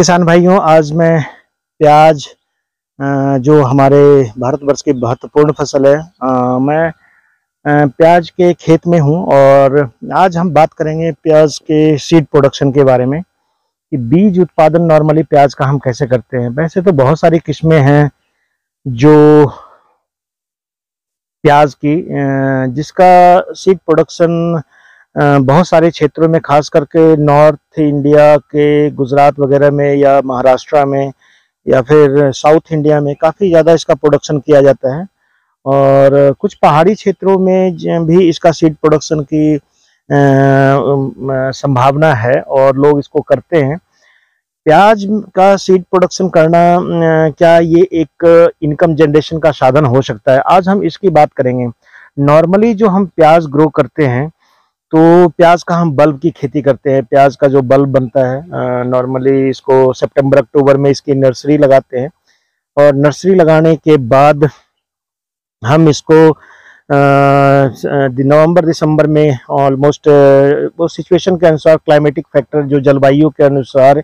किसान भाइयों, आज मैं प्याज जो हमारे भारतवर्ष की महत्वपूर्ण फसल है, मैं प्याज के खेत में हूं और आज हम बात करेंगे प्याज के सीड प्रोडक्शन के बारे में कि बीज उत्पादन नॉर्मली प्याज का हम कैसे करते हैं। वैसे तो बहुत सारी किस्में हैं जो प्याज की जिसका सीड प्रोडक्शन बहुत सारे क्षेत्रों में, खास करके नॉर्थ इंडिया के गुजरात वगैरह में या महाराष्ट्र में या फिर साउथ इंडिया में काफ़ी ज़्यादा इसका प्रोडक्शन किया जाता है। और कुछ पहाड़ी क्षेत्रों में भी इसका सीड प्रोडक्शन की संभावना है और लोग इसको करते हैं। प्याज का सीड प्रोडक्शन करना क्या ये एक इनकम जनरेशन का साधन हो सकता है? आज हम इसकी बात करेंगे। नॉर्मली जो हम प्याज ग्रो करते हैं तो प्याज का हम बल्ब की खेती करते हैं। प्याज का जो बल्ब बनता है, नॉर्मली इसको सितंबर अक्टूबर में इसकी नर्सरी लगाते हैं और नर्सरी लगाने के बाद हम इसको नवंबर दिसंबर में ऑलमोस्ट वो सिचुएशन के अनुसार, क्लाइमेटिक फैक्टर जो जलवायु के अनुसार,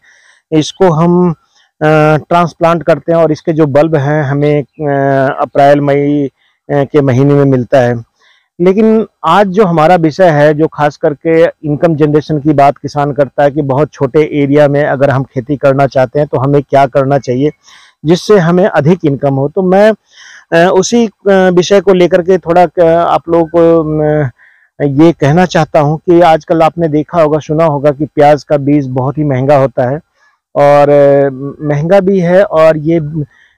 इसको हम ट्रांसप्लांट करते हैं और इसके जो बल्ब हैं हमें अप्रैल मई के महीने में मिलता है। लेकिन आज जो हमारा विषय है, जो खास करके इनकम जनरेशन की बात किसान करता है कि बहुत छोटे एरिया में अगर हम खेती करना चाहते हैं तो हमें क्या करना चाहिए जिससे हमें अधिक इनकम हो। तो मैं उसी विषय को लेकर के थोड़ा आप लोगों को ये कहना चाहता हूं कि आजकल आपने देखा होगा, सुना होगा कि प्याज का बीज बहुत ही महंगा होता है और महंगा भी है और ये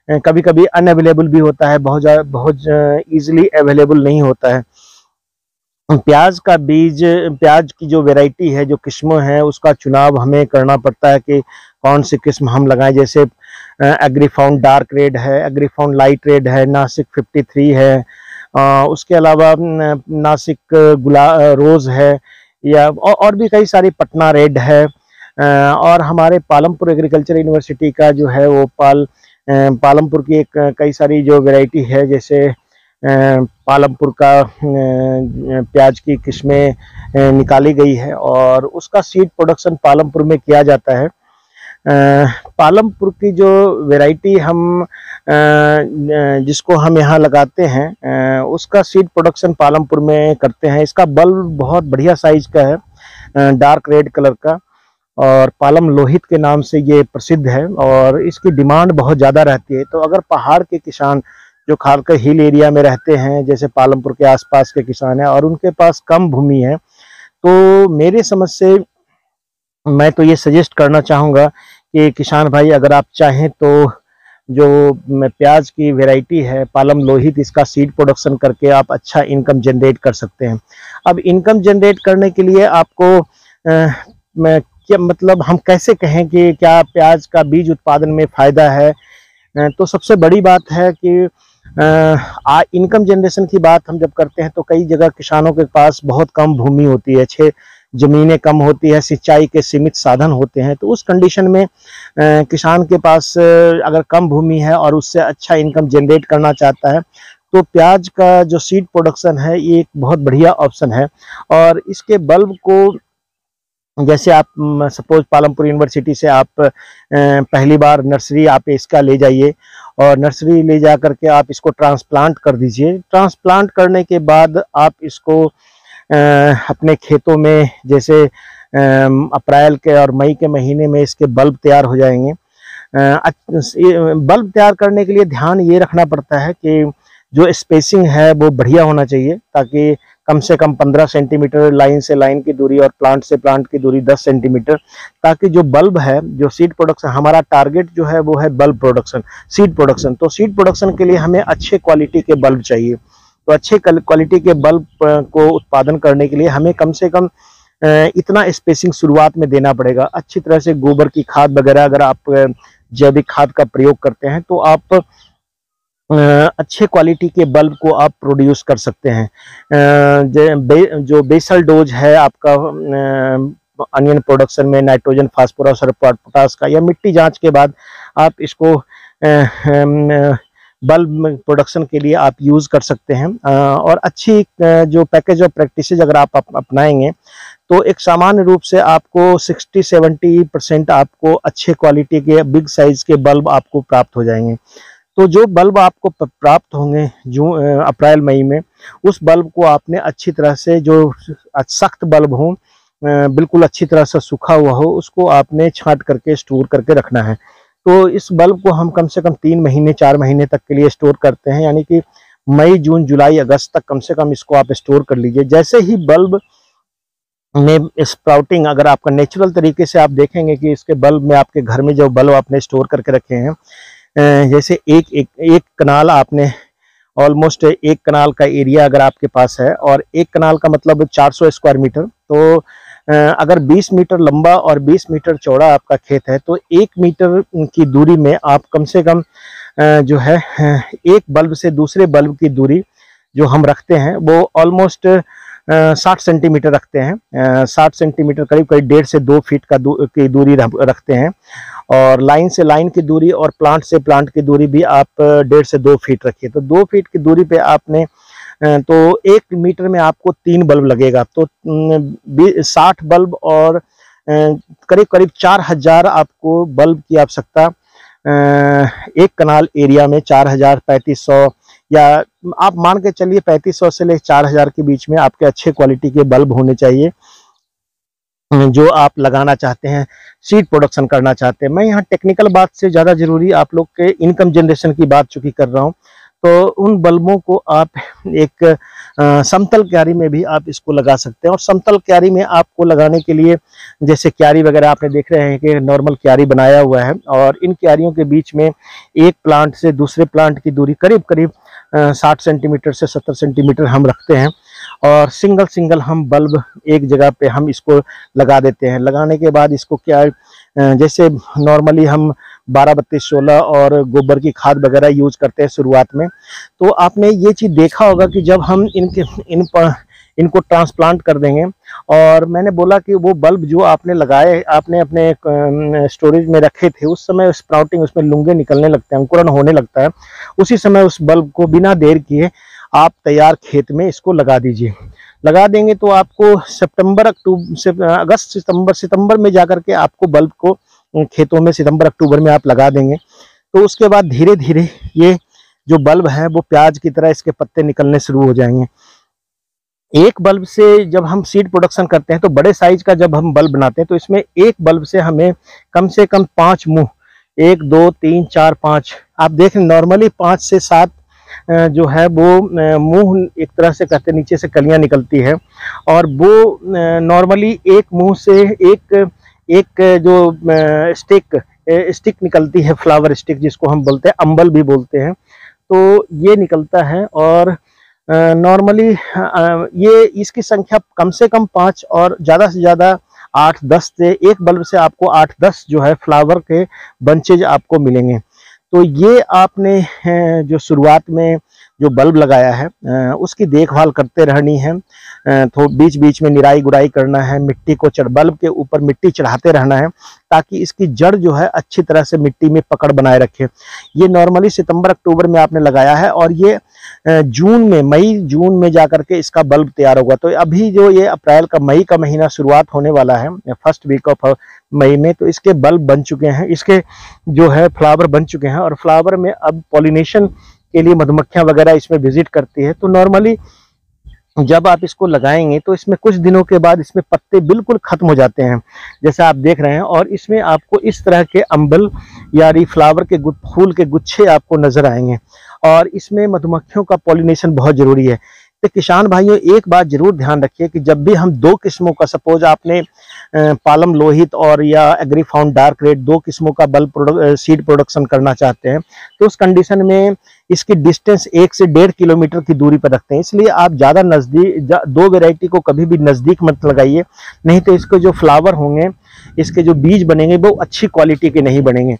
कभी कभी अनअवेलेबल भी होता है, बहुत ईजिली अवेलेबल नहीं होता है। प्याज का बीज, प्याज की जो वैरायटी है, जो किस्में हैं, उसका चुनाव हमें करना पड़ता है कि कौन सी किस्म हम लगाएं। जैसे एग्रीफाउंड डार्क रेड है, एग्रीफाउंड लाइट रेड है, नासिक 53 है, उसके अलावा नासिक रोज है, या और भी कई सारी, पटना रेड है। और हमारे पालमपुर एग्रीकल्चर यूनिवर्सिटी का जो है वो पालमपुर की एक कई सारी जो वैरायटी है, जैसे पालमपुर का प्याज की किस्में निकाली गई है और उसका सीड प्रोडक्शन पालमपुर में किया जाता है। पालमपुर की जो वैरायटी हम जिसको हम यहाँ लगाते हैं, उसका सीड प्रोडक्शन पालमपुर में करते हैं। इसका बल्ब बहुत बढ़िया साइज का है, डार्क रेड कलर का, और पालम लोहित के नाम से ये प्रसिद्ध है और इसकी डिमांड बहुत ज़्यादा रहती है। तो अगर पहाड़ के किसान जो खासकर हिल एरिया में रहते हैं, जैसे पालमपुर के आसपास के किसान हैं और उनके पास कम भूमि है, तो मेरे समझ से मैं तो ये सजेस्ट करना चाहूँगा कि किसान भाई, अगर आप चाहें तो जो प्याज की वैरायटी है पालम लोहित, इसका सीड प्रोडक्शन करके आप अच्छा इनकम जनरेट कर सकते हैं। अब इनकम जनरेट करने के लिए आपको क्या मतलब, हम कैसे कहें कि क्या प्याज का बीज उत्पादन में फ़ायदा है? तो सबसे बड़ी बात है कि इनकम जनरेशन की बात हम जब करते हैं तो कई जगह किसानों के पास बहुत कम भूमि होती है, ज़मीनें कम होती है, सिंचाई के सीमित साधन होते हैं। तो उस कंडीशन में किसान के पास अगर कम भूमि है और उससे अच्छा इनकम जनरेट करना चाहता है तो प्याज का जो सीड प्रोडक्शन है ये एक बहुत बढ़िया ऑप्शन है। और इसके बल्ब को, जैसे आप सपोज पालमपुर यूनिवर्सिटी से आप पहली बार नर्सरी आप इसका ले जाइए और नर्सरी ले जा करके आप इसको ट्रांसप्लांट कर दीजिए। ट्रांसप्लांट करने के बाद आप इसको अपने खेतों में, जैसे अप्रैल के और मई के महीने में इसके बल्ब तैयार हो जाएंगे। बल्ब तैयार करने के लिए ध्यान ये रखना पड़ता है कि जो स्पेसिंग है वो बढ़िया होना चाहिए, ताकि कम से कम 15 सेंटीमीटर लाइन से लाइन की दूरी और प्लांट से प्लांट की दूरी 10 सेंटीमीटर, ताकि जो बल्ब है, जो सीड प्रोडक्शन, हमारा टारगेट जो है वो है बल्ब प्रोडक्शन, सीड प्रोडक्शन। तो सीड प्रोडक्शन के लिए हमें अच्छे क्वालिटी के बल्ब चाहिए। तो अच्छे क्वालिटी के बल्ब को उत्पादन करने के लिए हमें कम से कम इतना स्पेसिंग शुरुआत में देना पड़ेगा। अच्छी तरह से गोबर की खाद वगैरह, अगर आप जैविक खाद का प्रयोग करते हैं तो आप अच्छे क्वालिटी के बल्ब को आप प्रोड्यूस कर सकते हैं। जो बेसल डोज है आपका अनियन प्रोडक्शन में, नाइट्रोजन, फास्फोरस और पोटास का, या मिट्टी जांच के बाद आप इसको बल्ब प्रोडक्शन के लिए आप यूज़ कर सकते हैं। और अच्छी जो पैकेज ऑफ प्रैक्टिसेज अगर आप अपनाएंगे तो एक सामान्य रूप से आपको 60-70% आपको अच्छे क्वालिटी के बिग साइज के बल्ब आपको प्राप्त हो जाएंगे। तो जो बल्ब आपको प्राप्त होंगे जून अप्रैल मई में, उस बल्ब को आपने अच्छी तरह से, जो सख्त बल्ब हो, बिल्कुल अच्छी तरह से सूखा हुआ हो, उसको आपने छांट करके स्टोर करके रखना है। तो इस बल्ब को हम कम से कम 3 महीने 4 महीने तक के लिए स्टोर करते हैं, यानी कि मई जून जुलाई अगस्त तक कम से कम इसको आप स्टोर कर लीजिए। जैसे ही बल्ब में स्प्राउटिंग, अगर आपका नेचुरल तरीके से आप देखेंगे कि इसके बल्ब में, आपके घर में जो बल्ब आपने स्टोर करके रखे हैं, जैसे एक कनाल आपने, ऑलमोस्ट एक कनाल का एरिया अगर आपके पास है, और एक कनाल का मतलब 400 स्क्वायर मीटर, तो अगर 20 मीटर लंबा और 20 मीटर चौड़ा आपका खेत है, तो 1 मीटर की दूरी में आप कम से कम जो है एक बल्ब से दूसरे बल्ब की दूरी जो हम रखते हैं वो ऑलमोस्ट 60 सेंटीमीटर रखते हैं। 60 सेंटीमीटर, करीब करीब 1.5 से 2 फीट की दूरी रखते हैं। और लाइन से लाइन की दूरी और प्लांट से प्लांट की दूरी भी आप 1.5 से 2 फीट रखिए। तो 2 फीट की दूरी पे आपने, तो 1 मीटर में आपको 3 बल्ब लगेगा, तो 60 बल्ब और करीब करीब 4000 आपको बल्ब की आवश्यकता एक कनाल एरिया में, 4000 3500, या आप मान के चलिए 3500 से ले 4000 के बीच में आपके अच्छे क्वालिटी के बल्ब होने चाहिए जो आप लगाना चाहते हैं, सीड प्रोडक्शन करना चाहते हैं। मैं यहाँ टेक्निकल बात से ज़्यादा जरूरी आप लोग के इनकम जनरेशन की बात चूंकि कर रहा हूँ, तो उन बल्बों को आप एक समतल क्यारी में भी आप इसको लगा सकते हैं। और समतल क्यारी में आपको लगाने के लिए, जैसे क्यारी वगैरह आपने देख रहे हैं कि नॉर्मल क्यारी बनाया हुआ है, और इन क्यारियों के बीच में एक प्लांट से दूसरे प्लांट की दूरी करीब करीब 60 सेंटीमीटर से 70 सेंटीमीटर हम रखते हैं, और सिंगल सिंगल हम बल्ब एक जगह पे हम इसको लगा देते हैं। लगाने के बाद इसको क्या, जैसे नॉर्मली हम 12-32-16 और गोबर की खाद वगैरह यूज करते हैं शुरुआत में, तो आपने ये चीज़ देखा होगा कि जब हम इनको ट्रांसप्लांट कर देंगे, और मैंने बोला कि वो बल्ब जो आपने लगाए, आपने अपने स्टोरेज में रखे थे, उस समय स्प्राउटिंग, उसमें लुंगे निकलने लगते हैं, अंकुरण होने लगता है। उसी समय उस बल्ब को बिना देर किए आप तैयार खेत में इसको लगा दीजिए। लगा देंगे तो आपको अगस्त सितंबर में जाकर के आपको बल्ब को खेतों में सितंबर अक्टूबर में आप लगा देंगे, तो उसके बाद धीरे धीरे ये जो बल्ब है वो प्याज की तरह इसके पत्ते निकलने शुरू हो जाएंगे। एक बल्ब से जब हम सीड प्रोडक्शन करते हैं, तो बड़े साइज का जब हम बल्ब बनाते हैं, तो इसमें एक बल्ब से हमें कम से कम 5 मुंह, 1 2 3 4 5, आप देख नॉर्मली 5 से 7 जो है वो मुंह एक तरह से कहते नीचे से कलियां निकलती है, और वो नॉर्मली एक मुंह से एक जो स्टिक निकलती है, फ्लावर स्टिक जिसको हम बोलते हैं, अंबल भी बोलते हैं, तो ये निकलता है। और नॉर्मली ये इसकी संख्या कम से कम 5 और ज़्यादा से ज़्यादा 8-10 से, एक बल्ब से आपको 8-10 जो है फ्लावर के बंचेज आपको मिलेंगे। तो ये आपने जो शुरुआत में जो बल्ब लगाया है उसकी देखभाल करते रहनी है, तो बीच बीच में निराई गुड़ाई करना है, मिट्टी को बल्ब के ऊपर मिट्टी चढ़ाते रहना है, ताकि इसकी जड़ जो है अच्छी तरह से मिट्टी में पकड़ बनाए रखे। ये नॉर्मली सितंबर अक्टूबर में आपने लगाया है, और ये मई जून में जाकर के इसका बल्ब तैयार होगा। तो अभी जो ये अप्रैल का, मई का महीना शुरुआत होने वाला है, फर्स्ट वीक ऑफ मई में, तो इसके बल्ब बन चुके हैं, इसके जो है फ्लावर बन चुके हैं, और फ्लावर में अब पॉलिनेशन के लिए मधुमक्खियां वगैरह इसमें विजिट करती है। तो नॉर्मली जब आप इसको लगाएंगे तो इसमें कुछ दिनों के बाद इसमें पत्ते बिल्कुल खत्म हो जाते हैं, जैसे आप देख रहे हैं, और इसमें आपको इस तरह के अंबल यानी फ्लावर के फूल के गुच्छे आपको नजर आएंगे, और इसमें मधुमक्खियों का पॉलिनेशन बहुत जरूरी है। तो किसान भाइयों एक बात जरूर ध्यान रखिए कि जब भी हम 2 किस्मों का, सपोज आपने पालम लोहित और या एग्रीफाउंड डार्क रेड 2 किस्मों का बल्ब सीड प्रोडक्शन करना चाहते हैं, तो उस कंडीशन में इसकी डिस्टेंस 1 से 1.5 किलोमीटर की दूरी पर रखते हैं। इसलिए आप ज़्यादा नज़दीक 2 वैरायटी को कभी भी नज़दीक मत लगाइए, नहीं तो इसके जो फ्लावर होंगे, इसके जो बीज बनेंगे वो अच्छी क्वालिटी के नहीं बनेंगे।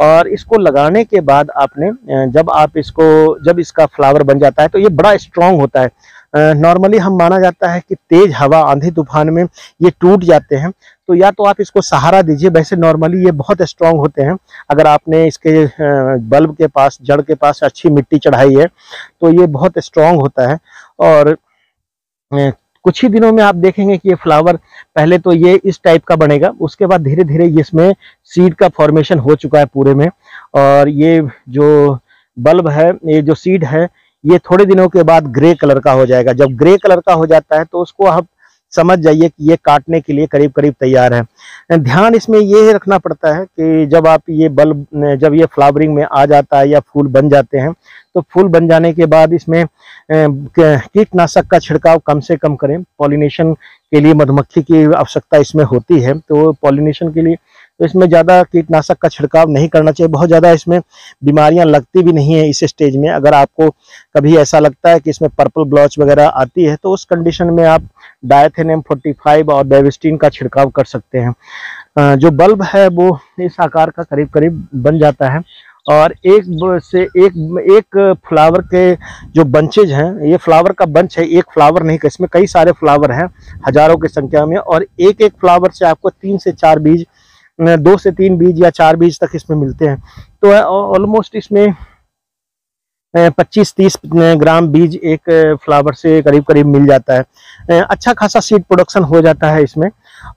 और इसको लगाने के बाद आपने जब इसका फ्लावर बन जाता है तो ये बड़ा स्ट्रॉन्ग होता है, नॉर्मली हम माना जाता है कि तेज हवा आंधी तूफान में ये टूट जाते हैं। तो या तो आप इसको सहारा दीजिए, वैसे नॉर्मली ये बहुत स्ट्रांग होते हैं। अगर आपने इसके बल्ब के पास, जड़ के पास अच्छी मिट्टी चढ़ाई है तो ये बहुत स्ट्रांग होता है। और कुछ ही दिनों में आप देखेंगे कि ये फ्लावर पहले तो ये इस टाइप का बनेगा, उसके बाद धीरे धीरे इसमें सीड का फॉर्मेशन हो चुका है पूरे में। और ये जो बल्ब है, ये जो सीड है, ये थोड़े दिनों के बाद ग्रे कलर का हो जाएगा। जब ग्रे कलर का हो जाता है तो उसको आप समझ जाइए कि ये काटने के लिए करीब करीब तैयार है। ध्यान इसमें ये रखना पड़ता है कि जब आप ये बल्ब, जब ये फ्लावरिंग में आ जाता है या फूल बन जाते हैं, तो फूल बन जाने के बाद इसमें कीटनाशक का छिड़काव कम से कम करें। पॉलिनेशन के लिए मधुमक्खी की आवश्यकता इसमें होती है, तो पॉलिनेशन के लिए तो इसमें ज़्यादा कीटनाशक का छिड़काव नहीं करना चाहिए। बहुत ज़्यादा इसमें बीमारियां लगती भी नहीं है इस स्टेज में। अगर आपको कभी ऐसा लगता है कि इसमें पर्पल ब्लॉच वगैरह आती है, तो उस कंडीशन में आप डायथेनियम 45 और बेविस्टिन का छिड़काव कर सकते हैं। जो बल्ब है वो इस आकार का करीब करीब बन जाता है। और एक फ्लावर के जो बंचेज हैं, ये फ्लावर का बंच है, एक फ्लावर नहीं, इसमें कई सारे फ्लावर हैं हजारों की संख्या में। और एक एक फ्लावर से आपको 3 से 4 बीज, 2 से 3 बीज या 4 बीज तक इसमें मिलते हैं। तो ऑलमोस्ट इसमें 25-30 ग्राम बीज एक फ्लावर से करीब करीब मिल जाता है। अच्छा खासा सीड प्रोडक्शन हो जाता है इसमें।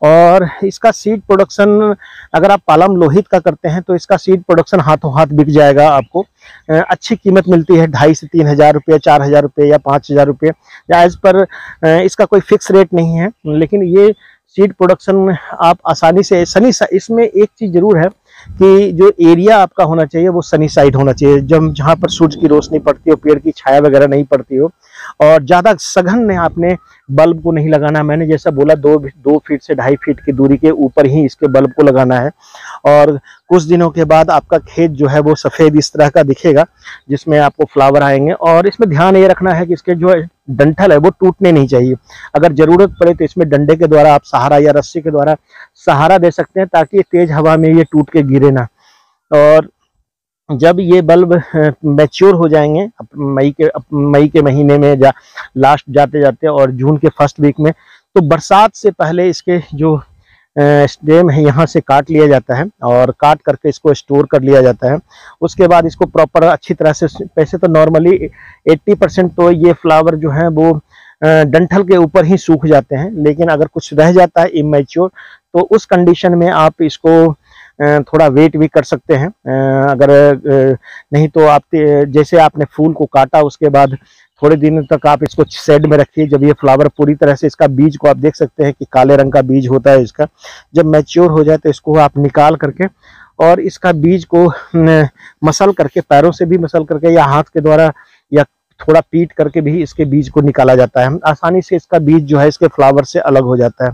और इसका सीड प्रोडक्शन अगर आप पालम लोहित का करते हैं तो इसका सीड प्रोडक्शन हाथों हाथ बिक जाएगा आपको। अच्छी कीमत मिलती है, 2500 से 3000 रुपये, 4000 रुपये या 5000 रुपये, या एज पर इसका कोई फिक्स रेट नहीं है। लेकिन ये सीड प्रोडक्शन आप आसानी से इसमें एक चीज़ जरूर है कि जो एरिया आपका होना चाहिए वो सनी साइड होना चाहिए, जब जहाँ पर सूरज की रोशनी पड़ती हो, पेड़ की छाया वगैरह नहीं पड़ती हो। और ज़्यादा सघन आपने बल्ब को नहीं लगाना। मैंने जैसा बोला 2 फीट से 2.5 फीट की दूरी के ऊपर ही इसके बल्ब को लगाना है। और कुछ दिनों के बाद आपका खेत जो है वो सफ़ेद इस तरह का दिखेगा, जिसमें आपको फ्लावर आएंगे। और इसमें ध्यान ये रखना है कि इसके जो डंठल है वो टूटने नहीं चाहिए। अगर ज़रूरत पड़े तो इसमें डंडे के द्वारा आप सहारा या रस्सी के द्वारा सहारा दे सकते हैं, ताकि तेज हवा में ये टूट के गिरे ना। और जब ये बल्ब मैच्योर हो जाएंगे मई के महीने में, लास्ट जाते जाते, और जून के फर्स्ट वीक में, तो बरसात से पहले इसके जो स्टेम है यहाँ से काट लिया जाता है और काट करके इसको स्टोर कर लिया जाता है। उसके बाद इसको प्रॉपर अच्छी तरह से, वैसे तो नॉर्मली 80% तो ये फ्लावर जो है वो डंठल के ऊपर ही सूख जाते हैं, लेकिन अगर कुछ रह जाता है इमैच्योर तो उस कंडीशन में आप इसको थोड़ा वेट भी कर सकते हैं। अगर नहीं तो आप जैसे आपने फूल को काटा उसके बाद थोड़े दिन तक आप इसको शेड में रखिए। जब ये फ्लावर पूरी तरह से, इसका बीज को आप देख सकते हैं कि काले रंग का बीज होता है इसका, जब मैच्योर हो जाए तो इसको आप निकाल करके और इसका बीज को मसल करके, पैरों से भी मसल करके या हाथ के द्वारा या थोड़ा पीट करके भी इसके बीज को निकाला जाता है। आसानी से इसका बीज जो है इसके फ्लावर से अलग हो जाता है।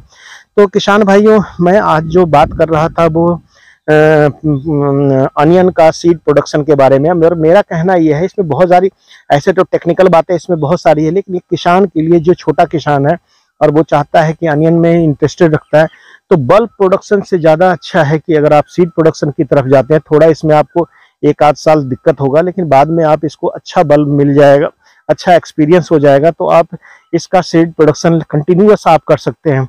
तो किसान भाइयों, मैं आज जो बात कर रहा था वो अनियन का सीड प्रोडक्शन के बारे में। मेरा कहना यह है, इसमें बहुत सारी ऐसे तो टेक्निकल बातें इसमें बहुत सारी है, लेकिन एक किसान के लिए, जो छोटा किसान है और वो चाहता है कि अनियन में इंटरेस्टेड रखता है, तो बल्ब प्रोडक्शन से ज़्यादा अच्छा है कि अगर आप सीड प्रोडक्शन की तरफ जाते हैं। थोड़ा इसमें आपको 1-8 साल दिक्कत होगा, लेकिन बाद में आप इसको अच्छा बल्ब मिल जाएगा, अच्छा एक्सपीरियंस हो जाएगा, तो आप इसका सीड प्रोडक्शन कंटिन्यूअस आप कर सकते हैं।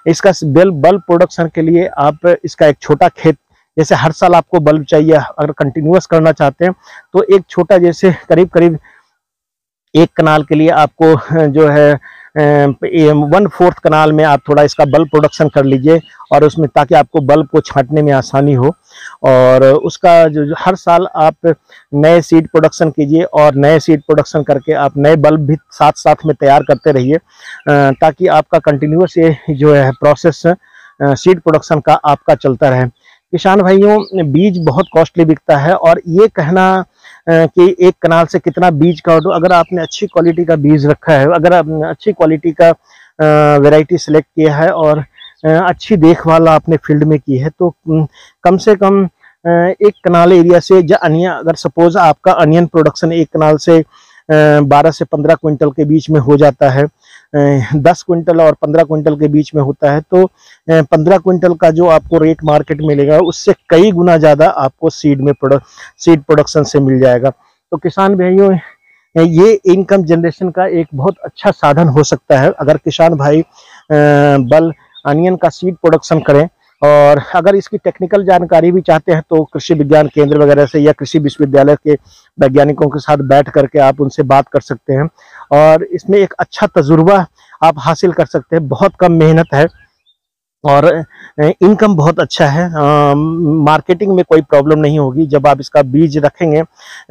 इसका बल्ब प्रोडक्शन के लिए आप इसका एक छोटा खेत, जैसे हर साल आपको बल्ब चाहिए, अगर कंटिन्यूअस करना चाहते हैं तो एक छोटा, जैसे करीब करीब 1 कनाल के लिए आपको जो है 1/4 कनाल में आप थोड़ा इसका बल्ब प्रोडक्शन कर लीजिए, और उसमें ताकि आपको बल्ब को छांटने में आसानी हो। और उसका जो हर साल आप नए सीड प्रोडक्शन कीजिए, और नए सीड प्रोडक्शन करके आप नए बल्ब भी साथ साथ में तैयार करते रहिए, ताकि आपका कंटिन्यूअस ये जो है प्रोसेस सीड प्रोडक्शन का आपका चलता रहे। किसान भाइयों, बीज बहुत कॉस्टली बिकता है, और ये कहना कि 1 कनाल से कितना बीज का, तो अगर आपने अच्छी क्वालिटी का बीज रखा है, अगर अच्छी क्वालिटी का वैरायटी सेलेक्ट किया है और अच्छी देखभाल आपने फील्ड में की है, तो कम से कम 1 कनाल एरिया से, अगर सपोज आपका अनियन प्रोडक्शन 1 कनाल से 12 से 15 क्विंटल के बीच में हो जाता है, 10 क्विंटल और 15 क्विंटल के बीच में होता है, तो 15 क्विंटल का जो आपको रेट मार्केट मिलेगा उससे कई गुना ज़्यादा आपको सीड प्रोडक्शन से मिल जाएगा। तो किसान भाइयों, ये इनकम जनरेशन का एक बहुत अच्छा साधन हो सकता है अगर किसान भाई बल्ब अनियन का सीड प्रोडक्शन करें। और अगर इसकी टेक्निकल जानकारी भी चाहते हैं तो कृषि विज्ञान केंद्र वगैरह से या कृषि विश्वविद्यालय के वैज्ञानिकों के साथ बैठ करके आप उनसे बात कर सकते हैं और इसमें एक अच्छा तजुर्बा आप हासिल कर सकते हैं। बहुत कम मेहनत है और इनकम बहुत अच्छा है। मार्केटिंग में कोई प्रॉब्लम नहीं होगी। जब आप इसका बीज रखेंगे,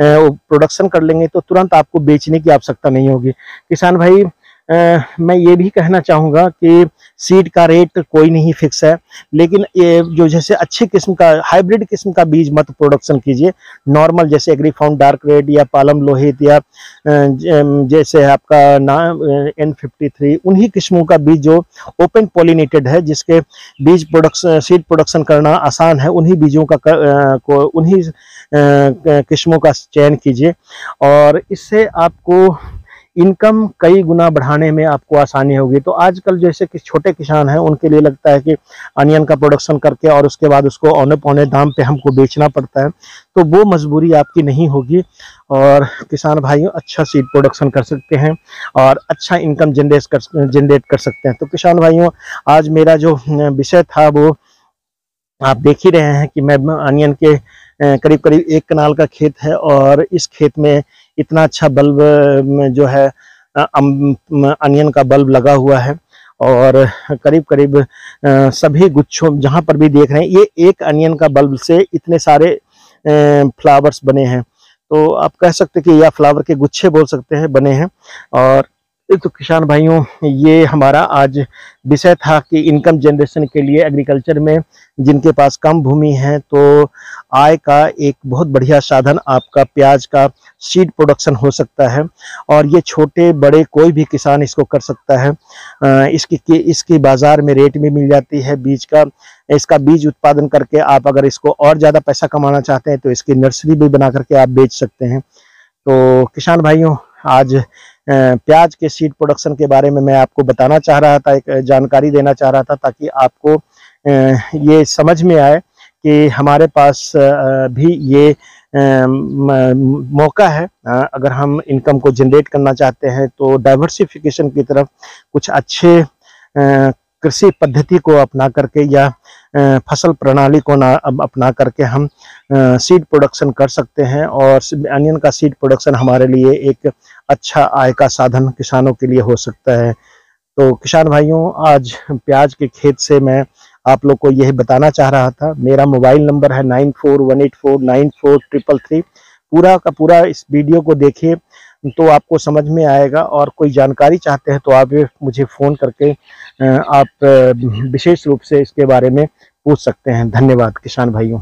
प्रोडक्शन कर लेंगे तो तुरंत आपको बेचने की आवश्यकता नहीं होगी। किसान भाई मैं ये भी कहना चाहूँगा कि सीड का रेट कोई नहीं फिक्स है, लेकिन ये जो जैसे अच्छी किस्म का हाइब्रिड किस्म का बीज मत प्रोडक्शन कीजिए। नॉर्मल जैसे एग्रीफाउंड डार्क रेड या पालम लोहित या जैसे आपका N53 उन्हीं किस्मों का बीज जो ओपन पॉलिनेटेड है, जिसके बीज प्रोडक्शन सीड प्रोडक्शन करना आसान है, उन्हीं बीजों का उन्हीं किस्मों का चयन कीजिए और इससे आपको इनकम कई गुना बढ़ाने में आपको आसानी होगी। तो आजकल जैसे कि छोटे किसान हैं उनके लिए लगता है कि अनियन का प्रोडक्शन करके और उसके बाद उसको औने पौने दाम पे हमको बेचना पड़ता है, तो वो मजबूरी आपकी नहीं होगी और किसान भाइयों अच्छा सीड प्रोडक्शन कर सकते हैं और अच्छा इनकम जनरेट कर सकते हैं। तो किसान भाइयों आज मेरा जो विषय था वो आप देख ही रहे हैं कि मैं अनियन के करीब करीब 1 कनाल का खेत है और इस खेत में इतना अच्छा बल्ब जो है अनियन का बल्ब लगा हुआ है और करीब करीब सभी गुच्छों जहाँ पर भी देख रहे हैं, ये एक अनियन का बल्ब से इतने सारे फ्लावर्स बने हैं। तो आप कह सकते हैं कि या फ्लावर के गुच्छे बोल सकते हैं बने हैं। और तो किसान भाइयों ये हमारा आज विषय था कि इनकम जनरेशन के लिए एग्रीकल्चर में जिनके पास कम भूमि है तो आय का एक बहुत बढ़िया साधन आपका प्याज का सीड प्रोडक्शन हो सकता है और ये छोटे बड़े कोई भी किसान इसको कर सकता है। इसकी बाजार में रेट भी मिल जाती है बीज का। इसका बीज उत्पादन करके आप अगर इसको और ज़्यादा पैसा कमाना चाहते हैं तो इसकी नर्सरी भी बना करके आप बेच सकते हैं। तो किसान भाइयों आज प्याज के सीड प्रोडक्शन के बारे में मैं आपको बताना चाह रहा था, एक जानकारी देना चाह रहा था ताकि आपको ये समझ में आए कि हमारे पास भी ये मौका है। अगर हम इनकम को जनरेट करना चाहते हैं तो डाइवर्सिफिकेशन की तरफ कुछ अच्छे कृषि पद्धति को अपना करके या फसल प्रणाली को अपना करके हम सीड प्रोडक्शन कर सकते हैं और अनियन का सीड प्रोडक्शन हमारे लिए एक अच्छा आय का साधन किसानों के लिए हो सकता है। तो किसान भाइयों आज प्याज के खेत से मैं आप लोग को यही बताना चाह रहा था। मेरा मोबाइल नंबर है 9418494333। पूरा का पूरा इस वीडियो को देखिए तो आपको समझ में आएगा और कोई जानकारी चाहते हैं तो आप मुझे फ़ोन करके आप विशेष रूप से इसके बारे में पूछ सकते हैं। धन्यवाद किसान भाइयों।